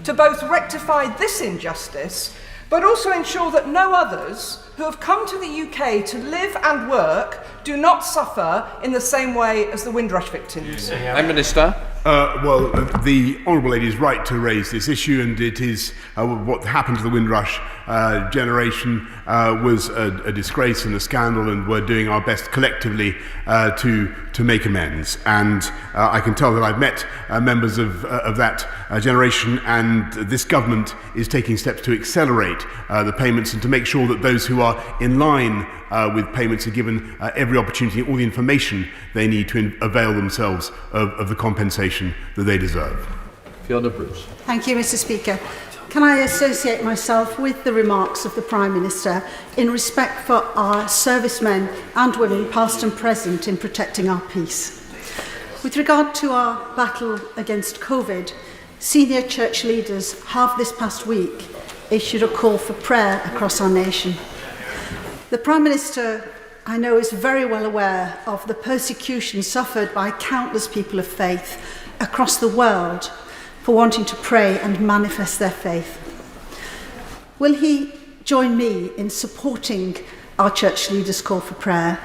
to both rectify this injustice, but also ensure that no others who have come to the UK to live and work do not suffer in the same way as the Windrush victims? Prime Minister. Well, the Honourable Lady is right to raise this issue, and it is what happened to the Windrush generation was a disgrace and a scandal, and we're doing our best collectively to make amends. And I can tell that I've met members of that generation, and this government is taking steps to accelerate the payments and to make sure that those who are in line with payments are given every opportunity, all the information they need to avail themselves of the compensation that they deserve. Fiona Bruce. Thank you, Mr. Speaker. Can I associate myself with the remarks of the Prime Minister in respect for our servicemen and women, past and present, in protecting our peace? With regard to our battle against COVID, senior church leaders have this past week issued a call for prayer across our nation. The Prime Minister, I know, is very well aware of the persecution suffered by countless people of faith across the world for wanting to pray and manifest their faith. Will he join me in supporting our church leaders' call for prayer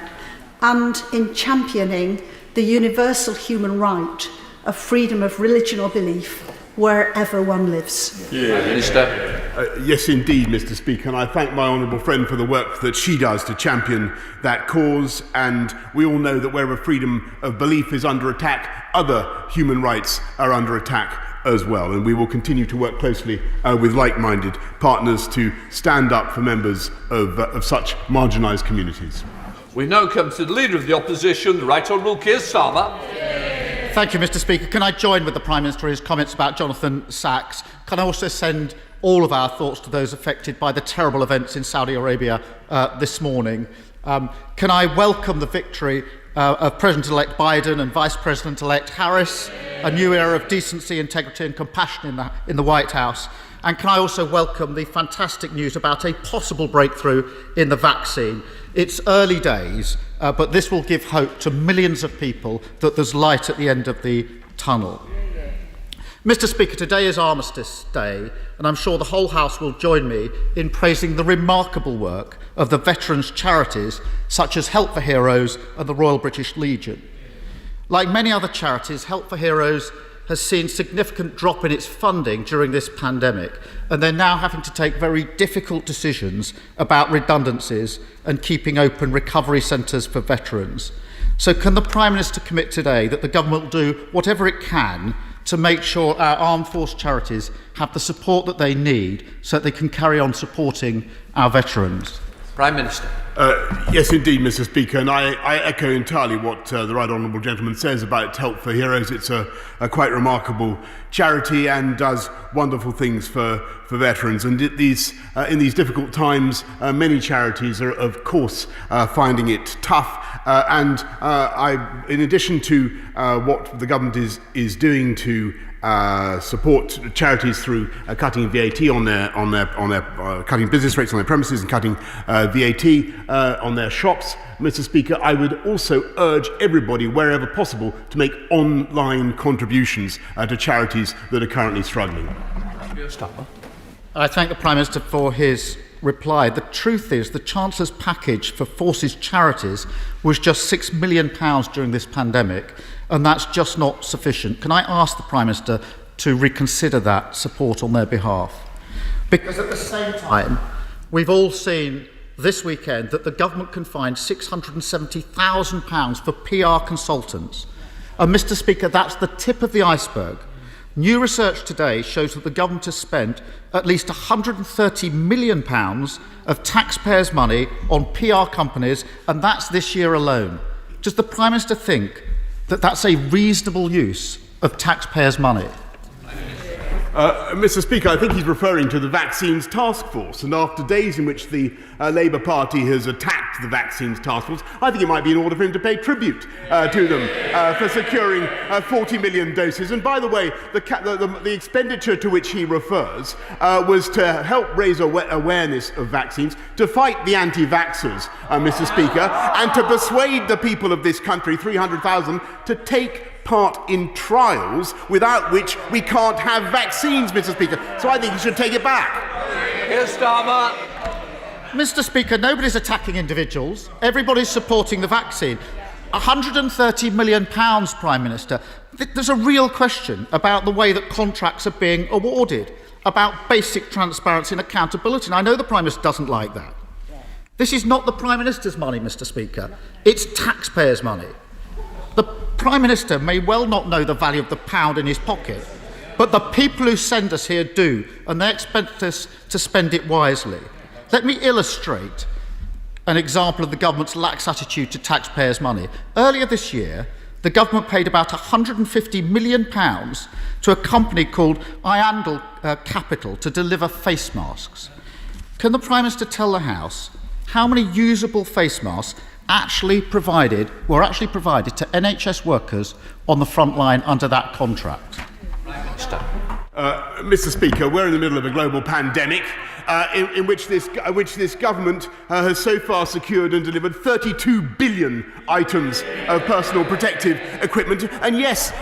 and in championing the universal human right of freedom of religion or belief wherever one lives? Minister. Yes, indeed, Mr. Speaker, and I thank my honourable friend for the work that she does to champion that cause. And we all know that wherever freedom of belief is under attack, other human rights are under attack as well. And we will continue to work closely with like-minded partners to stand up for members of such marginalised communities. We now come to the Leader of the Opposition, the Right Honourable Keir Starmer. Thank you, Mr. Speaker. Can I join with the Prime Minister in his comments about Jonathan Sachs? Can I also send all of our thoughts to those affected by the terrible events in Saudi Arabia this morning? Can I welcome the victory of President-elect Biden and Vice President-elect Harris, a new era of decency, integrity and compassion in the White House? And can I also welcome the fantastic news about a possible breakthrough in the vaccine? It's early days, but this will give hope to millions of people that there's light at the end of the tunnel. Mr. Speaker, today is Armistice Day, and I'm sure the whole House will join me in praising the remarkable work of the veterans' charities such as Help for Heroes and the Royal British Legion. Like many other charities, Help for Heroes has seen significant drop in its funding during this pandemic, and they're now having to take very difficult decisions about redundancies and keeping open recovery centres for veterans. So can the Prime Minister commit today that the government will do whatever it can to make sure our armed force charities have the support that they need so that they can carry on supporting our veterans? Prime Minister. Yes, indeed, Mr. Speaker, and I echo entirely what the Right Honourable Gentleman says about Help for Heroes. It's a quite remarkable charity and does wonderful things for veterans. And in these difficult times, many charities are, of course, finding it tough. In addition to what the government is doing to support charities through cutting VAT on their cutting business rates on their premises and cutting VAT on their shops, Mr. Speaker, I would also urge everybody, wherever possible, to make online contributions to charities that are currently struggling. I thank the Prime Minister for his reply. The truth is the Chancellor's package for Forces charities was just £6 million during this pandemic, and that's just not sufficient. Can I ask the Prime Minister to reconsider that support on their behalf? Because at the same time, we've all seen this weekend that the government can find £670,000 for PR consultants. And Mr. Speaker, that's the tip of the iceberg. New research today shows that the government has spent at least £130 million of taxpayers' money on PR companies, and that's this year alone. Does the Prime Minister think that that's a reasonable use of taxpayers' money? Mr. Speaker, I think he's referring to the Vaccines Task Force, and after days in which the Labour Party has attacked the Vaccines Task Force, I think it might be in order for him to pay tribute to them for securing 40 million doses. And by the way, the expenditure to which he refers was to help raise awareness of vaccines, to fight the anti-vaxxers, Mr. Speaker, and to persuade the people of this country, 300,000, to take part in trials without which we can't have vaccines, Mr. Speaker. So I think you should take it back. Keir Starmer. Mr. Speaker, nobody's attacking individuals. Everybody's supporting the vaccine. £130 million, Prime Minister. There's a real question about the way that contracts are being awarded, about basic transparency and accountability. And I know the Prime Minister doesn't like that. This is not the Prime Minister's money, Mr. Speaker. It's taxpayers' money. The Prime Minister may well not know the value of the pound in his pocket, but the people who send us here do, and they expect us to spend it wisely. Let me illustrate an example of the government's lax attitude to taxpayers' money. Earlier this year, the government paid about £150 million to a company called Iandel Capital to deliver face masks. Can the Prime Minister tell the House how many usable face masks were actually provided to NHS workers on the front line under that contract? Mr. Speaker, we're in the middle of a global pandemic in which this government has so far secured and delivered 32 billion items of personal protective equipment. And yes,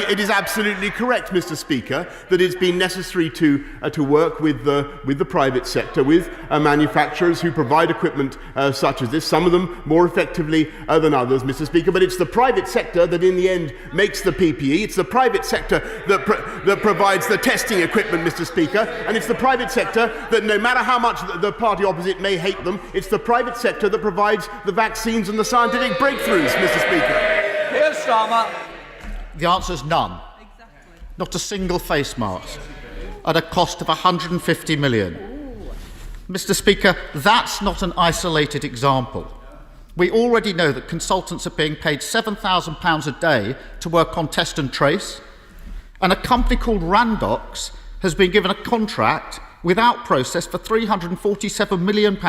it is absolutely correct, Mr. Speaker, that it's been necessary to work with the private sector, with manufacturers who provide equipment such as this, some of them more effectively than others, Mr. Speaker. But it's the private sector that in the end makes the PPE. It's the private sector that provides the testing equipment, Mr. Speaker. And it's the private sector that, no matter how much the party opposite may hate them, it's the private sector that provides the vaccines and the scientific breakthroughs, Mr. Speaker. Keir Starmer. The answer is none. Exactly. Not a single face mask at a cost of £150 million. Mr. Speaker, that's not an isolated example. We already know that consultants are being paid £7,000 a day to work on test and trace, and a company called Randox has been given a contract without process for £347 million.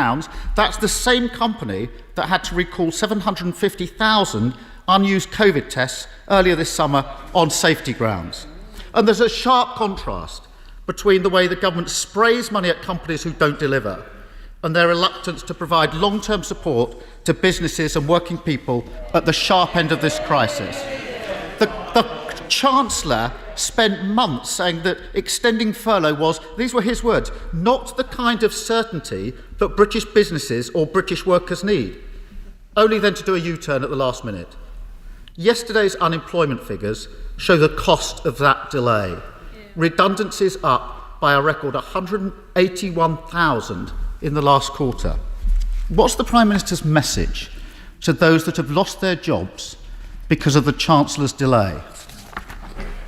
That's the same company that had to recall 750,000 unused COVID tests earlier this summer on safety grounds. And there's a sharp contrast between the way the government sprays money at companies who don't deliver and their reluctance to provide long-term support to businesses and working people at the sharp end of this crisis. The Chancellor spent months saying that extending furlough was, these were his words, not the kind of certainty that British businesses or British workers need, only then to do a U-turn at the last minute. Yesterday's unemployment figures show the cost of that delay. Redundancies up by a record 181,000 in the last quarter. What's the Prime Minister's message to those that have lost their jobs because of the Chancellor's delay?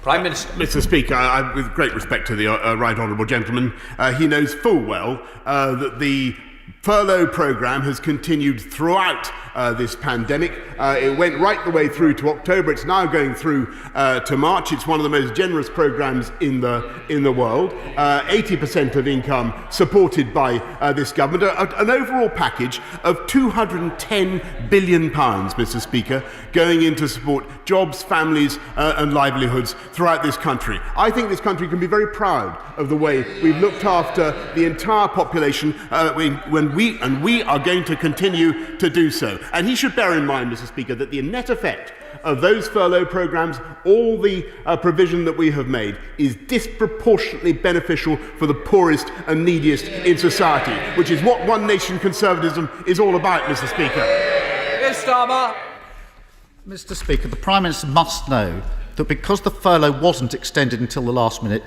Prime Minister. Mr. Speaker, with great respect to the right honourable gentleman, he knows full well that the furlough programme has continued throughout this pandemic. It went right the way through to October. It's now going through to March. It's one of the most generous programmes in the world. 80% of income supported by this government. An overall package of £210 billion, Mr. Speaker, going in to support jobs, families and livelihoods throughout this country. I think this country can be very proud of the way we've looked after the entire population when we are going to continue to do so. And he should bear in mind, Mr. Speaker, that the net effect of those furlough programmes, all the provision that we have made, is disproportionately beneficial for the poorest and neediest in society, which is what One Nation conservatism is all about, Mr. Speaker. Keir Starmer. Mr. Speaker, the Prime Minister must know that because the furlough wasn't extended until the last minute,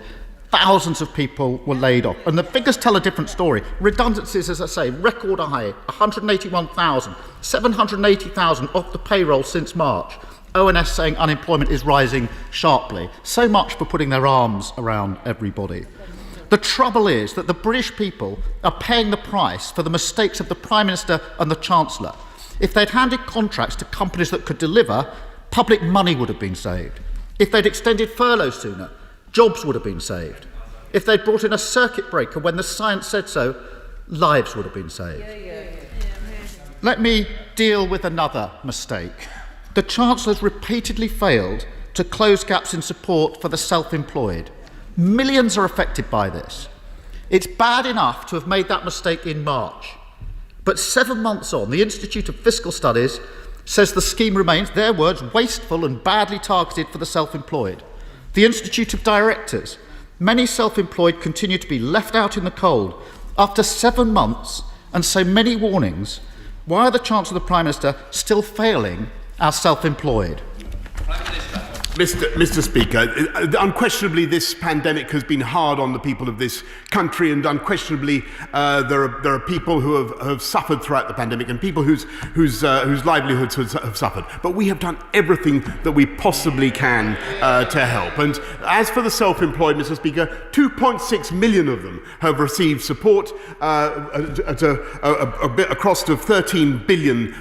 thousands of people were laid off. And the figures tell a different story. Redundancies, as I say, record high, 181,000, 780,000 off the payroll since March. ONS saying unemployment is rising sharply. So much for putting their arms around everybody. The trouble is that the British people are paying the price for the mistakes of the Prime Minister and the Chancellor. If they'd handed contracts to companies that could deliver, public money would have been saved. If they'd extended furlough sooner, jobs would have been saved. If they'd brought in a circuit breaker when the science said so, lives would have been saved. Let me deal with another mistake. The Chancellor's repeatedly failed to close gaps in support for the self-employed. Millions are affected by this. It's bad enough to have made that mistake in March. But 7 months on, the Institute of Fiscal Studies says the scheme remains, their words, wasteful and badly targeted for the self-employed. The Institute of Directors, many self-employed continue to be left out in the cold. After 7 months and so many warnings, why are the Chancellor and the Prime Minister still failing our self-employed? Mr. Speaker, unquestionably this pandemic has been hard on the people of this country, and unquestionably there are people who have suffered throughout the pandemic, and people whose livelihoods have suffered. But we have done everything that we possibly can to help. And as for the self-employed, Mr. Speaker, 2.6 million of them have received support at a cost of £13 billion.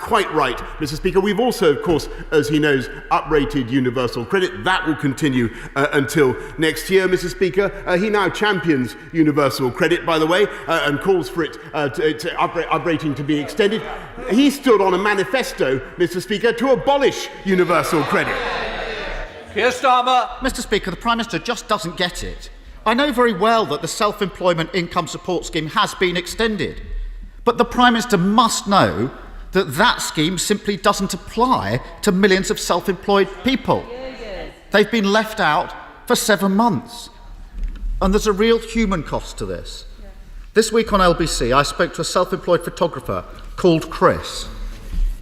Quite right, Mr. Speaker. We've also, of course, as he knows, uprated universal credit. That will continue until next year, Mr. Speaker. He now champions universal credit, by the way, and calls for it uprating to be extended. He stood on a manifesto, Mr. Speaker, to abolish universal credit. Keir Starmer. Mr. Speaker, the Prime Minister just doesn't get it. I know very well that the Self-Employment Income Support Scheme has been extended, but the Prime Minister must know that scheme simply doesn't apply to millions of self-employed people. They've been left out for 7 months. And there's a real human cost to this. This week on LBC, I spoke to a self-employed photographer called Chris.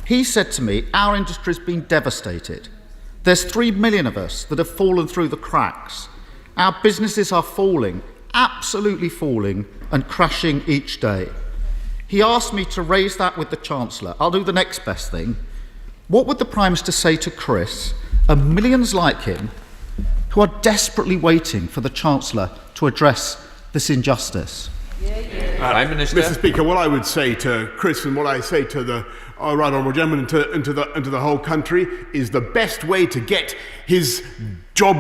He said to me, our industry's been devastated. There's 3 million of us that have fallen through the cracks. Our businesses are falling, absolutely falling, and crashing each day. He asked me to raise that with the Chancellor. I'll do the next best thing. What would the Prime Minister say to Chris and millions like him who are desperately waiting for the Chancellor to address this injustice? Prime Minister. Mr. Speaker, what I would say to Chris and what I say to the Right Honourable Gentleman and to the whole country is the best way to get his job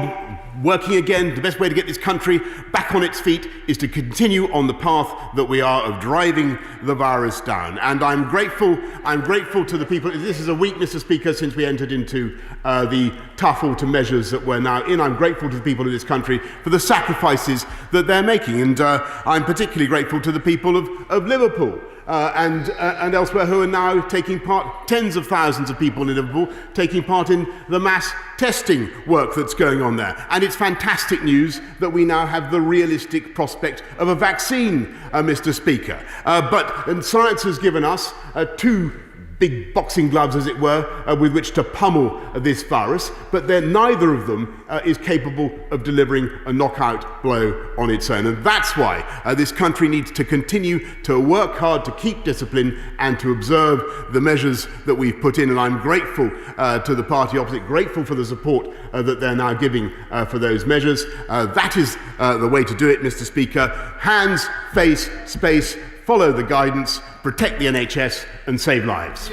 working again, the best way to get this country back on its feet is to continue on the path that we are of driving the virus down. And I'm grateful to the people. This is a week, Mr. Speaker, since we entered into the tough autumn measures that we're now in. I'm grateful to the people of this country for the sacrifices that they're making. And I'm particularly grateful to the people of Liverpool. And elsewhere who are now taking part, tens of thousands of people in Liverpool, taking part in the mass testing work that's going on there. And it's fantastic news that we now have the realistic prospect of a vaccine, Mr. Speaker. But science has given us two big boxing gloves, as it were, with which to pummel this virus, but neither of them is capable of delivering a knockout blow on its own. And that's why this country needs to continue to work hard, to keep discipline, and to observe the measures that we've put in. And I'm grateful to the party opposite, grateful for the support that they're now giving for those measures. That is the way to do it, Mr. Speaker. Hands, face, space, follow the guidance, protect the NHS and save lives.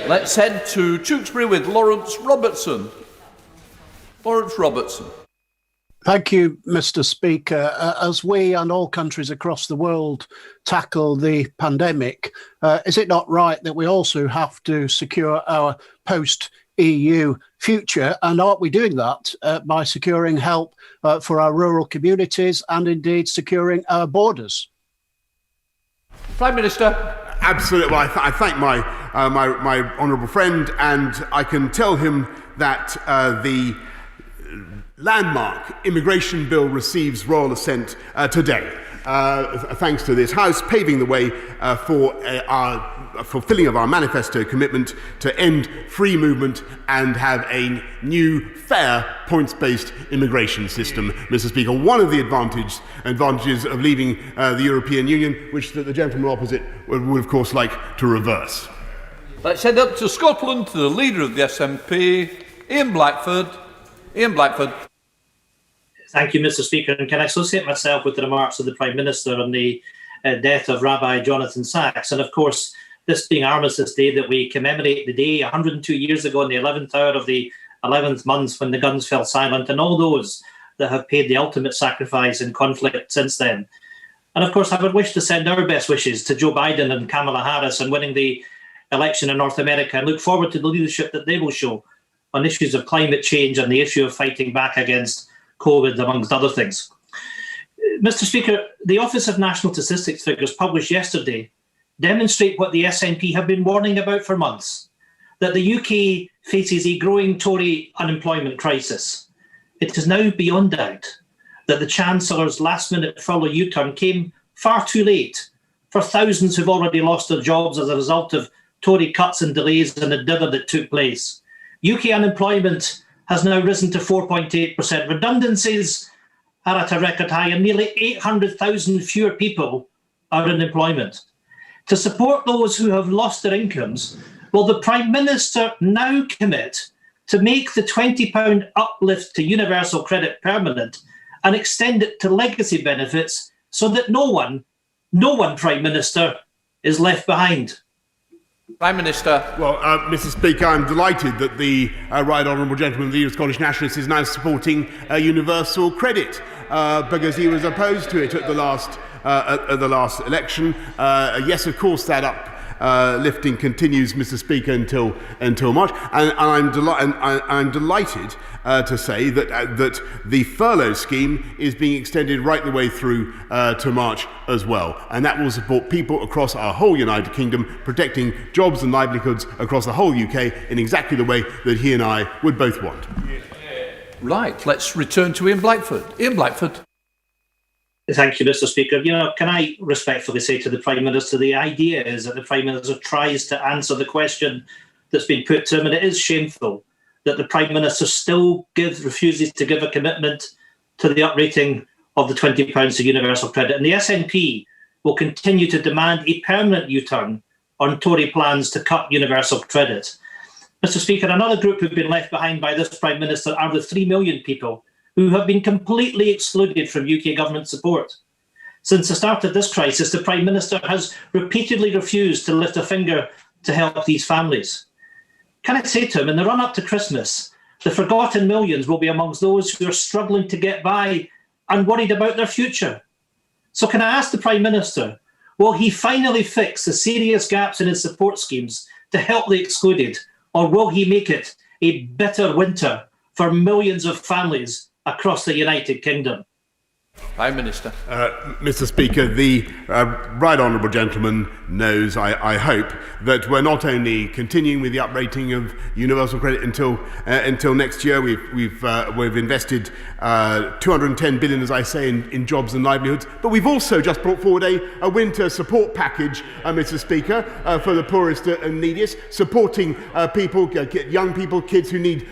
Let's head to Tewkesbury with Lawrence Robertson. Lawrence Robertson. Thank you, Mr. Speaker. As we and all countries across the world tackle the pandemic, is it not right that we also have to secure our post-EU future? And aren't we doing that by securing help for our rural communities and indeed securing our borders? Prime Minister. Absolutely. Well, I thank my honourable friend, and I can tell him that the landmark immigration bill receives royal assent today, thanks to this House, paving the way for our fulfilling of our manifesto commitment to end free movement and have a new, fair, points-based immigration system, Mr. Speaker. One of the advantages of leaving the European Union, which the gentleman opposite would of course like to reverse. Let's head up to Scotland to the leader of the SNP, Ian Blackford. Ian Blackford. Thank you, Mr. Speaker. And can I associate myself with the remarks of the Prime Minister on the death of Rabbi Jonathan Sacks? And of course, this being Armistice Day, that we commemorate the day 102 years ago in the 11th hour of the 11th month when the guns fell silent, and all those that have paid the ultimate sacrifice in conflict since then. And of course, I would wish to send our best wishes to Joe Biden and Kamala Harris in winning the election in North America, and look forward to the leadership that they will show on issues of climate change and the issue of fighting back against COVID, amongst other things. Mr. Speaker, the Office of National Statistics figures published yesterday demonstrate what the SNP have been warning about for months, that the UK faces a growing Tory unemployment crisis. It is now beyond doubt that the Chancellor's last-minute furlough U-turn came far too late for thousands who've already lost their jobs as a result of Tory cuts and delays in the dither that took place. UK unemployment has now risen to 4.8%. Redundancies are at a record high, and nearly 800,000 fewer people are in employment. To support those who have lost their incomes, will the Prime Minister now commit to make the £20 uplift to universal credit permanent and extend it to legacy benefits so that no one, Prime Minister, is left behind? Prime Minister. Well, Mr. Speaker, I'm delighted that the Right Honourable Gentleman, the Leader of Scottish Nationalists, is now supporting universal credit because he was opposed to it at the last election. Yes, of course, that uplifting continues, Mr. Speaker, until March, and I'm delighted to say that the furlough scheme is being extended right the way through to March as well, and that will support people across our whole United Kingdom, protecting jobs and livelihoods across the whole UK in exactly the way that he and I would both want. Right, let's return to Ian Blackford. Ian Blackford. Thank you, Mr. Speaker. Can I respectfully say to the Prime Minister, the idea is that the Prime Minister tries to answer the question that's been put to him, and it is shameful that the Prime Minister still refuses to give a commitment to the uprating of the £20 of universal credit. And the SNP will continue to demand a permanent U-turn on Tory plans to cut universal credit. Mr. Speaker, another group who've been left behind by this Prime Minister are the 3 million people who have been completely excluded from UK government support. Since the start of this crisis, the Prime Minister has repeatedly refused to lift a finger to help these families. Can I say to him, in the run-up to Christmas, the forgotten millions will be amongst those who are struggling to get by and worried about their future. So can I ask the Prime Minister, will he finally fix the serious gaps in his support schemes to help the excluded, or will he make it a bitter winter for millions of families across the United Kingdom? Prime Minister. Mr. Speaker, the Right Honourable Gentleman knows, I hope, that we're not only continuing with the uprating of universal credit until next year. We've invested 210 billion, as I say, in jobs and livelihoods, but we've also just brought forward a winter support package, Mr. Speaker, for the poorest and neediest, supporting people, young people, kids who need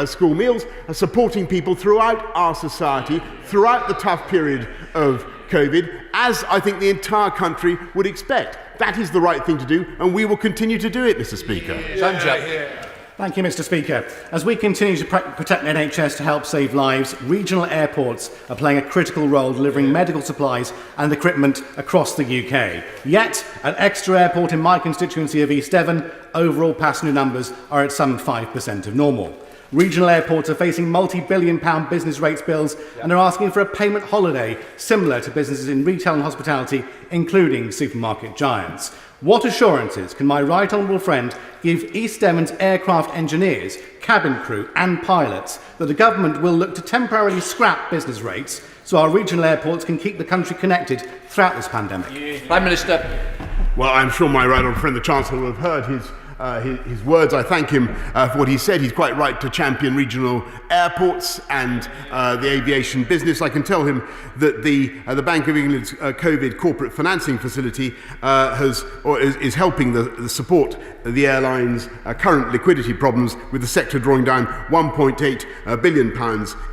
school meals, supporting people throughout our society, throughout the tough period of COVID, as I think the entire country would expect. That is the right thing to do, and we will continue to do it, Mr. Speaker. Thank you, Mr. Speaker. As we continue to protect the NHS to help save lives, regional airports are playing a critical role delivering medical supplies and equipment across the UK. Yet, at Exeter Airport in my constituency of East Devon, overall passenger numbers are at some 5% of normal. Regional airports are facing multi-billion-pound business rates bills and are asking for a payment holiday similar to businesses in retail and hospitality, including supermarket giants. What assurances can my right honourable friend give East Devon's aircraft engineers, cabin crew and pilots that the government will look to temporarily scrap business rates so our regional airports can keep the country connected throughout this pandemic? Prime Minister. Well, I'm sure my right honourable friend, the Chancellor, will have heard his words. I thank him for what he said. He's quite right to champion regional airports and the aviation business. I can tell him that the Bank of England's COVID corporate financing facility is helping the support the airlines' current liquidity problems, with the sector drawing down £1.8 billion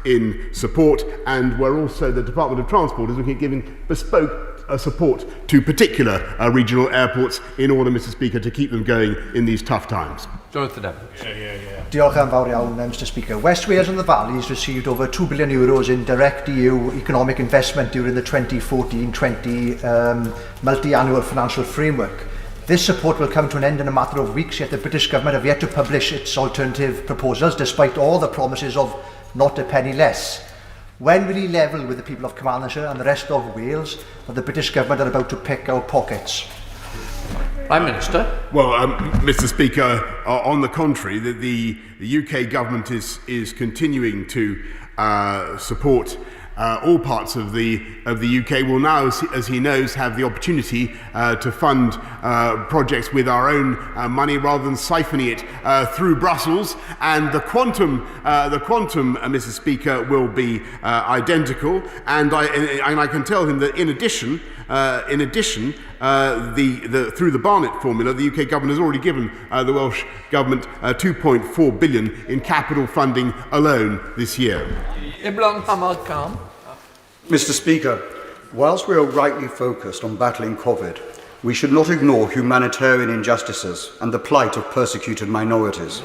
in support. And we're also, the Department of Transport is looking at giving bespoke support to particular regional airports in order, Mr. Speaker, to keep them going in these tough times. Jonathan. Diolch yn fawr iawn, Mr. Speaker. West Wales and the Valleys received over €2 billion in direct EU economic investment during the 2014-20 multi-annual financial framework. This support will come to an end in a matter of weeks, yet the British government have yet to publish its alternative proposals, despite all the promises of not a penny less. When will he level with the people of Carmarthenshire and the rest of Wales that the British government are about to pick our pockets? Prime Minister. Well, Mr. Speaker, on the contrary, the UK government is continuing to support all parts of the UK will now, as he knows, have the opportunity to fund projects with our own money rather than siphoning it through Brussels. And the quantum, Mr. Speaker, will be identical. And I can tell him that in addition, through the Barnett formula, the UK government has already given the Welsh government 2.4 billion in capital funding alone this year. Mr. Speaker, whilst we are rightly focused on battling COVID, we should not ignore humanitarian injustices and the plight of persecuted minorities.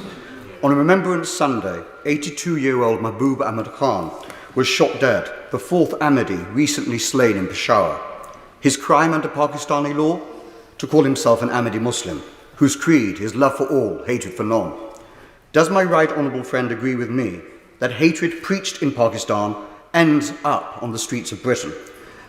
On Remembrance Sunday, 82-year-old Mahbub Ahmad Khan was shot dead, the fourth Ahmadi recently slain in Peshawar. His crime under Pakistani law? To call himself an Ahmadi Muslim, whose creed is love for all, hatred for none. Does my right honourable friend agree with me that hatred preached in Pakistan ends up on the streets of Britain?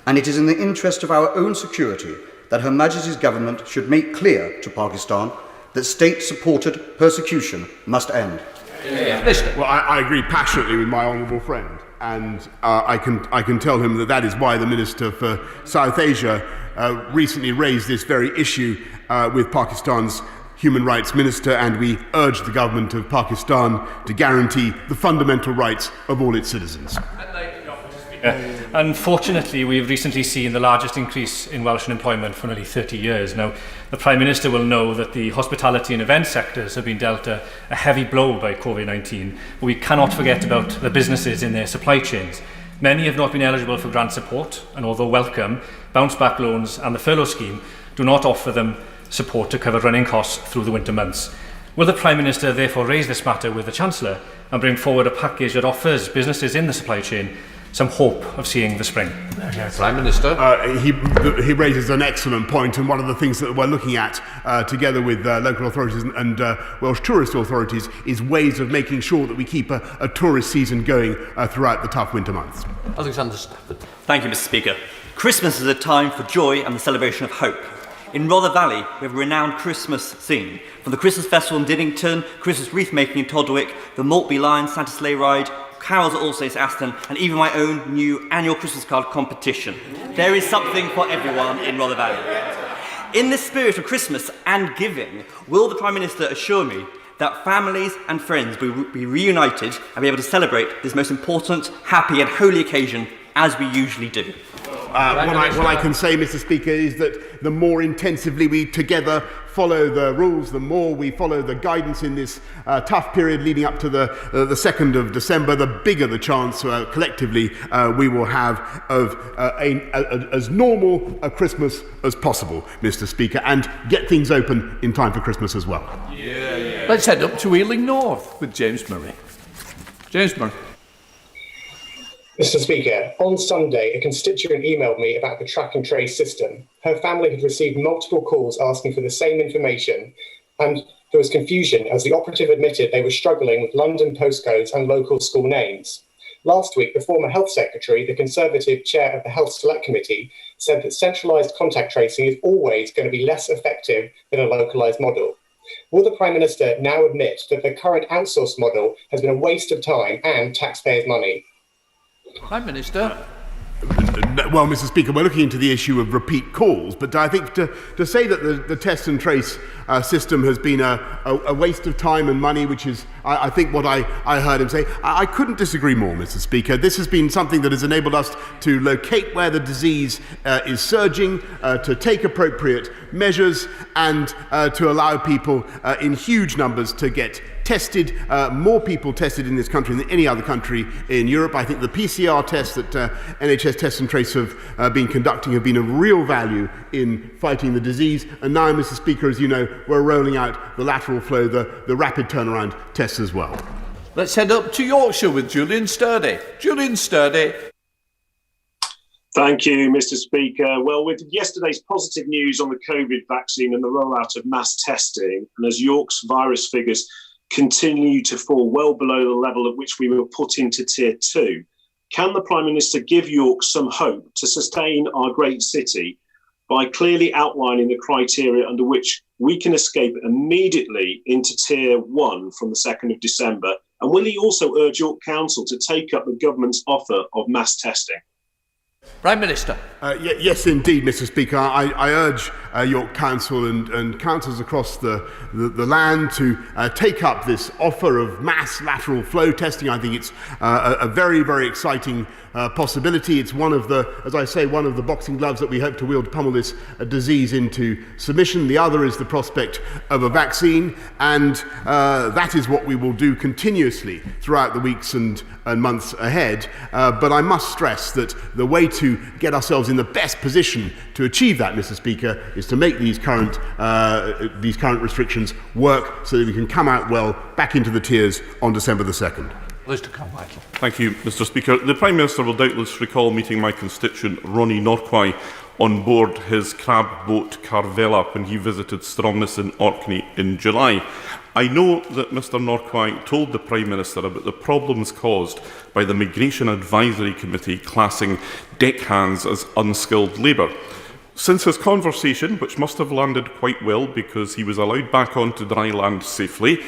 And it is in the interest of our own security that Her Majesty's government should make clear to Pakistan that state-supported persecution must end. Well, I agree passionately with my honourable friend. And I can tell him that is why the Minister for South Asia recently raised this very issue with Pakistan's Human Rights Minister, and we urge the government of Pakistan to guarantee the fundamental rights of all its citizens. Unfortunately, we've recently seen the largest increase in Welsh unemployment for nearly 30 years. Now, the Prime Minister will know that the hospitality and event sectors have been dealt a heavy blow by COVID-19, but we cannot forget about the businesses in their supply chains. Many have not been eligible for grant support, and although welcome, bounce-back loans and the furlough scheme do not offer them support to cover running costs through the winter months. Will the Prime Minister therefore raise this matter with the Chancellor and bring forward a package that offers businesses in the supply chain some hope of seeing the spring? Prime Minister. He raises an excellent point, and one of the things that we're looking at together with local authorities and Welsh tourist authorities is ways of making sure that we keep a tourist season going throughout the tough winter months. Alexander Stafford. Thank you, Mr. Speaker. Christmas is a time for joy and the celebration of hope. In Rother Valley, we have a renowned Christmas scene. From the Christmas Festival in Diddington, Christmas wreath making in Toddwick, the Maltby Lion Santa sleigh ride, carols at All Saints Aston, and even my own new annual Christmas card competition. There is something for everyone in Rother Valley. In this spirit of Christmas and giving, will the Prime Minister assure me that families and friends will be reunited and be able to celebrate this most important, happy and holy occasion as we usually do? What I can say, Mr. Speaker, is that the more intensively we together follow the rules, the more we follow the guidance in this tough period leading up to the 2nd of December, the bigger the chance collectively we will have of as normal a Christmas as possible, Mr. Speaker, and get things open in time for Christmas as well. Let's head up to Ealing North with James Murray. James Murray. Mr. Speaker, on Sunday, a constituent emailed me about the track and trace system. Her family had received multiple calls asking for the same information, and there was confusion as the operative admitted they were struggling with London postcodes and local school names. Last week, the former Health Secretary, the Conservative chair of the Health Select Committee, said that centralised contact tracing is always going to be less effective than a localised model. Will the Prime Minister now admit that the current outsourced model has been a waste of time and taxpayers' money? Prime Minister. Well, Mr. Speaker, we're looking into the issue of repeat calls, but I think to say that the test and trace system has been a waste of time and money, which is, I think, what I heard him say, I couldn't disagree more, Mr. Speaker. This has been something that has enabled us to locate where the disease is surging, to take appropriate measures, and to allow people in huge numbers to get tested, more people tested in this country than any other country in Europe. I think the PCR tests that NHS Test and Trace have been conducting have been of real value in fighting the disease. And now, Mr. Speaker, as you know, we're rolling out the lateral flow, the rapid turnaround tests as well. Let's head up to Yorkshire with Julian Sturdy. Julian Sturdy. Thank you, Mr. Speaker. Well, with yesterday's positive news on the COVID vaccine and the rollout of mass testing, and as York's virus figures continue to fall well below the level at which we were put into Tier 2, can the Prime Minister give York some hope to sustain our great city by clearly outlining the criteria under which we can escape immediately into Tier 1 from the 2nd of December And will he also urge York Council to take up the government's offer of mass testing? Prime Minister. Yes, indeed, Mr. Speaker. I urge York Council and councils across the land to take up this offer of mass lateral flow testing. I think it's a very, very exciting possibility. It's one of the, as I say, one of the boxing gloves that we hope to wield to pummel this disease into submission. The other is the prospect of a vaccine, and that is what we will do continuously throughout the weeks and months ahead. But I must stress that the way to get ourselves in the best position to achieve that, Mr. Speaker, is to make these current restrictions work so that we can come out well back into the tiers on December the 2nd. Thank you, Mr. Speaker. The Prime Minister will doubtless recall meeting my constituent Ronnie Norquay on board his crab boat Carvela when he visited Stromness in Orkney in July. I know that Mr Norquay told the Prime Minister about the problems caused by the Migration Advisory Committee classing deckhands as unskilled labour. Since his conversation, which must have landed quite well because he was allowed back onto dry land safely,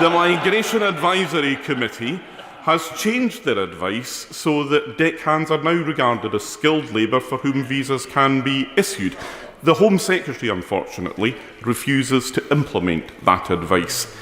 the Migration Advisory Committee has changed their advice so that deckhands are now regarded as skilled labour for whom visas can be issued. The Home Secretary, unfortunately, refuses to implement that advice.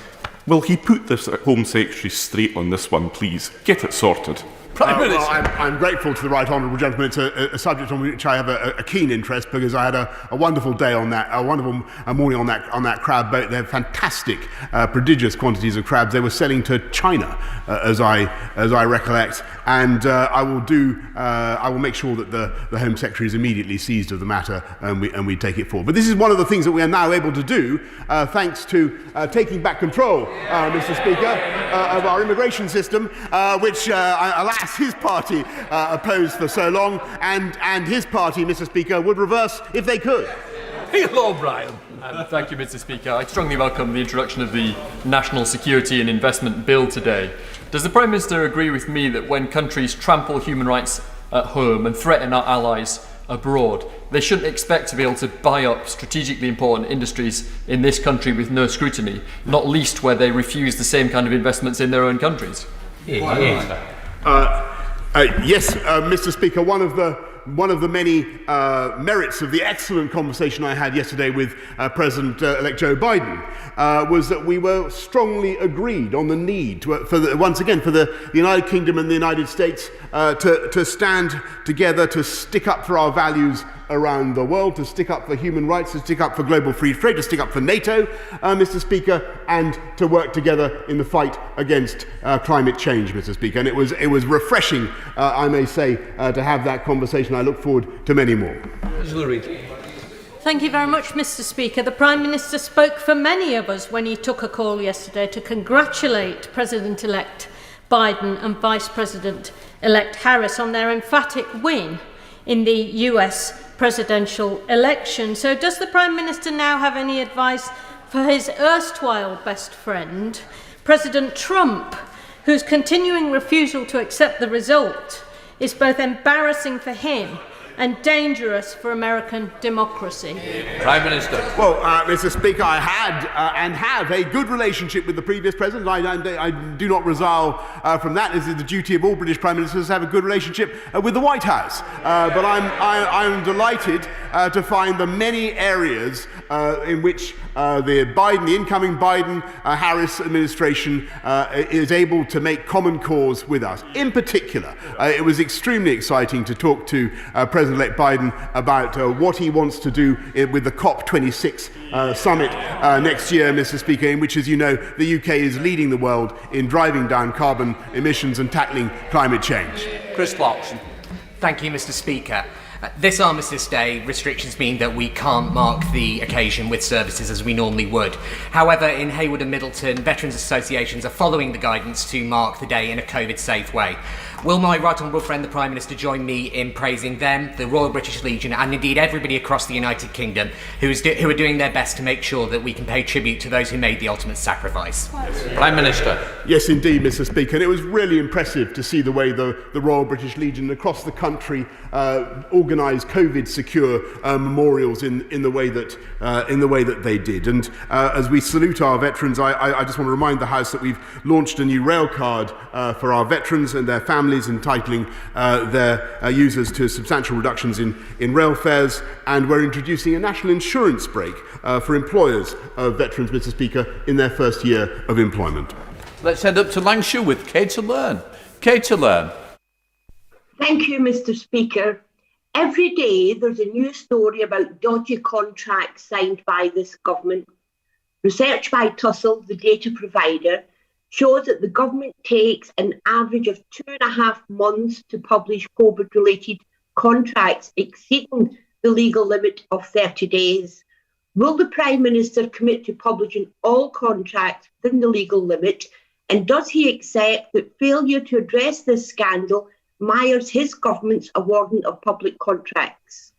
Will he put this Home Secretary straight on this one, please? Get it sorted. Well, I'm grateful to the right honourable gentleman. It's a subject on which I have a keen interest because I had a wonderful day on that, a wonderful morning on that crab boat. They have fantastic, prodigious quantities of crabs. They were selling to China, as I recollect. And I will make sure that the Home Secretary is immediately seized of the matter and we take it forward. But this is one of the things that we are now able to do thanks to taking back control, Mr. Speaker, of our immigration system, which, alas, his party opposed for so long, and his party, Mr. Speaker, would reverse if they could. Neil O'Brien. Thank you, Mr. Speaker. I strongly welcome the introduction of the National Security and Investment Bill today. Does the Prime Minister agree with me that when countries trample human rights at home and threaten our allies abroad, they shouldn't expect to be able to buy up strategically important industries in this country with no scrutiny, not least where they refuse the same kind of investments in their own countries? Yes, Mr. Speaker, one of the many merits of the excellent conversation I had yesterday with President-elect Joe Biden was that we were strongly agreed on the need for the United Kingdom and the United States to stand together, to stick up for our values around the world, to stick up for human rights, to stick up for global free trade, to stick up for NATO, Mr. Speaker, and to work together in the fight against climate change, Mr. Speaker. And it was refreshing, I may say, to have that conversation. I look forward to many more. Thank you very much, Mr. Speaker. The Prime Minister spoke for many of us when he took a call yesterday to congratulate President-elect Biden and Vice President-elect Harris on their emphatic win in the US presidential election. So does the Prime Minister now have any advice for his erstwhile best friend, President Trump, whose continuing refusal to accept the result is both embarrassing for him and dangerous for American democracy? Prime Minister. Well, Mr. Speaker, I had and have a good relationship with the previous president. I do not resile from that. It is the duty of all British Prime Ministers to have a good relationship with the White House. But I'm delighted to find the many areas in which the incoming Biden-Harris administration is able to make common cause with us. In particular, it was extremely exciting to talk to President-elect Biden about what he wants to do with the COP26 summit next year, Mr. Speaker, in which, as you know, the UK is leading the world in driving down carbon emissions and tackling climate change. Chris Clarkson. Thank you, Mr. Speaker. This Armistice Day restrictions mean that we can't mark the occasion with services as we normally would. However, in Haywood and Middleton, veterans associations are following the guidance to mark the day in a COVID-safe way. Will my right honourable friend, the Prime Minister, join me in praising them, the Royal British Legion, and indeed everybody across the United Kingdom who are doing their best to make sure that we can pay tribute to those who made the ultimate sacrifice? Prime Minister. Yes, indeed, Mr. Speaker. And it was really impressive to see the way the Royal British Legion across the country organised COVID-secure memorials in the way that they did. And as we salute our veterans, I just want to remind the House that we've launched a new rail card for our veterans and their families, entitling their users to substantial reductions in rail fares, and we're introducing a national insurance break for employers of veterans, Mr. Speaker, in their first year of employment. Let's head up to Lancashire with Kate to Learn. Kate to Learn. Thank you, Mr. Speaker. Every day there's a new story about dodgy contracts signed by this government. Research by Tussell, the data provider, shows that the government takes an average of 2.5 months to publish COVID-related contracts exceeding the legal limit of 30 days. Will the Prime Minister commit to publishing all contracts within the legal limit? And does he accept that failure to address this scandal mires his government's awarding of public contracts?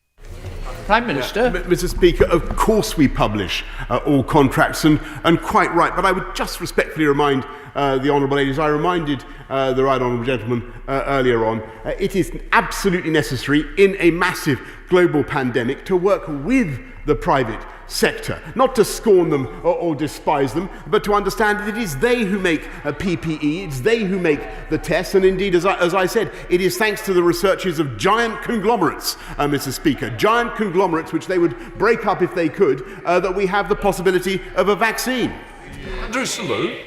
Prime Minister. Mr. Speaker, of course we publish all contracts, and quite right. But I would just respectfully remind the honourable ladies, I reminded the right honourable gentleman earlier on, it is absolutely necessary in a massive global pandemic to work with the private sector, not to scorn them or despise them, but to understand that it is they who make PPE, it's they who make the tests, and indeed, as I said, it is thanks to the researches of giant conglomerates, Mr. Speaker, giant conglomerates which they would break up if they could, that we have the possibility of a vaccine. Andrew Salute.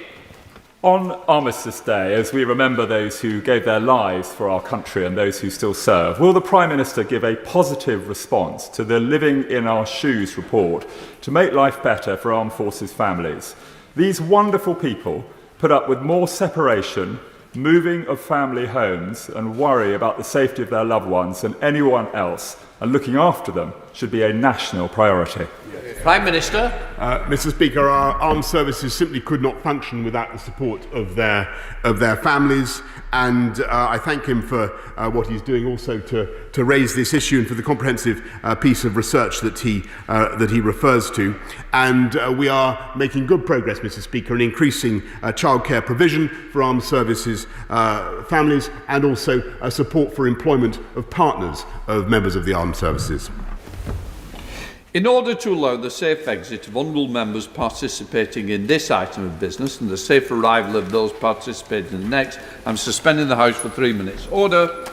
On Armistice Day, as we remember those who gave their lives for our country and those who still serve, will the Prime Minister give a positive response to the Living in Our Shoes report to make life better for armed forces families? These wonderful people put up with more separation, moving of family homes, and worry about the safety of their loved ones than anyone else, and looking after them should be a national priority. Prime Minister. Mr. Speaker, our armed services simply could not function without the support of their families, and I thank him for what he's doing also to raise this issue and for the comprehensive piece of research that he refers to. And we are making good progress, Mr. Speaker, in increasing childcare provision for armed services families, and also support for employment of partners of members of the armed services. In order to allow the safe exit of honourable members participating in this item of business and the safe arrival of those participating in the next, I'm suspending the House for 3 minutes. Order.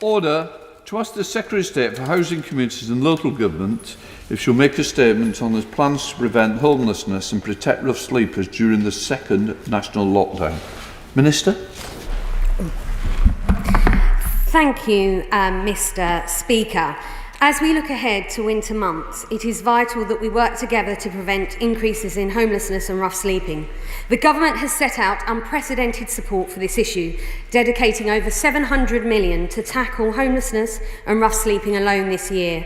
Order to ask the Secretary of State for Housing, Communities and Local Government if she'll make a statement on the plans to prevent homelessness and protect rough sleepers during the second national lockdown. Minister? Thank you, Mr. Speaker. As we look ahead to winter months, it is vital that we work together to prevent increases in homelessness and rough sleeping. The Government has set out unprecedented support for this issue, dedicating over $700 million to tackle homelessness and rough sleeping alone this year.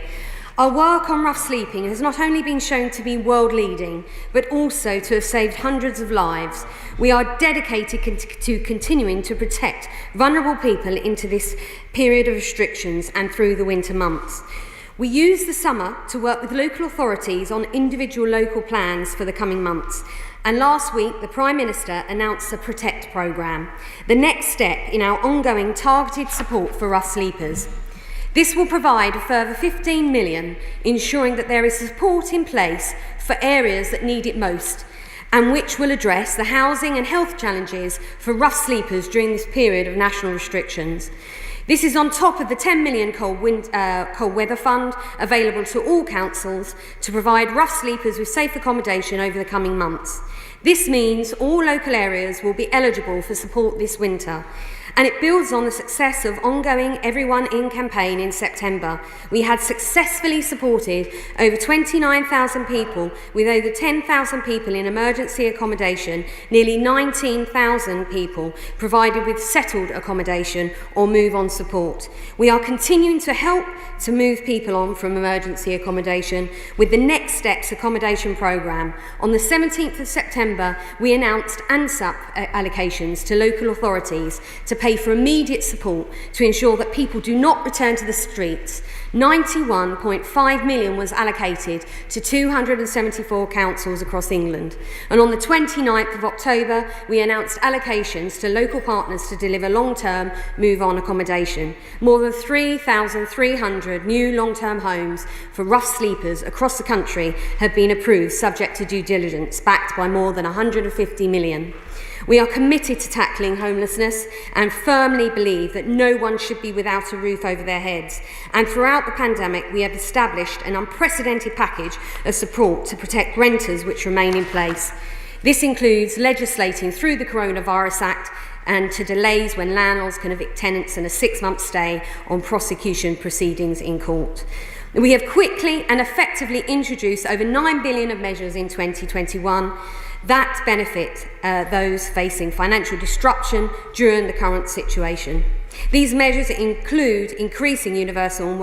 Our work on rough sleeping has not only been shown to be world-leading, but also to have saved hundreds of lives. We are dedicated to continuing to protect vulnerable people into this period of restrictions and through the winter months. We use the summer to work with local authorities on individual local plans for the coming months. And last week, the Prime Minister announced a Protect programme, the next step in our ongoing targeted support for rough sleepers. This will provide a further $15 million, ensuring that there is support in place for areas that need it most, and which will address the housing and health challenges for rough sleepers during this period of national restrictions. This is on top of the $10 million cold weather fund available to all councils to provide rough sleepers with safe accommodation over the coming months. This means all local areas will be eligible for support this winter, and it builds on the success of ongoing Everyone In campaign in September. We had successfully supported over 29,000 people with over 10,000 people in emergency accommodation, nearly 19,000 people provided with settled accommodation or move-on support. We are continuing to help to move people on from emergency accommodation with the Next Steps accommodation programme. On the 17th of September, we announced ANSUP allocations to local authorities to pay for immediate support to ensure that people do not return to the streets. $91.5 million was allocated to 274 councils across England. And on the 29th of October, we announced allocations to local partners to deliver long-term move-on accommodation. More than 3,300 new long-term homes for rough sleepers across the country have been approved, subject to due diligence, backed by more than $150 million. We are committed to tackling homelessness and firmly believe that no one should be without a roof over their heads. And throughout the pandemic, we have established an unprecedented package of support to protect renters which remain in place. This includes legislating through the Coronavirus Act and to delays when landlords can evict tenants and a 6-month stay on prosecution proceedings in court. We have quickly and effectively introduced over $9 billion of measures in 2021 that benefit those facing financial disruption during the current situation. These measures include increasing universal and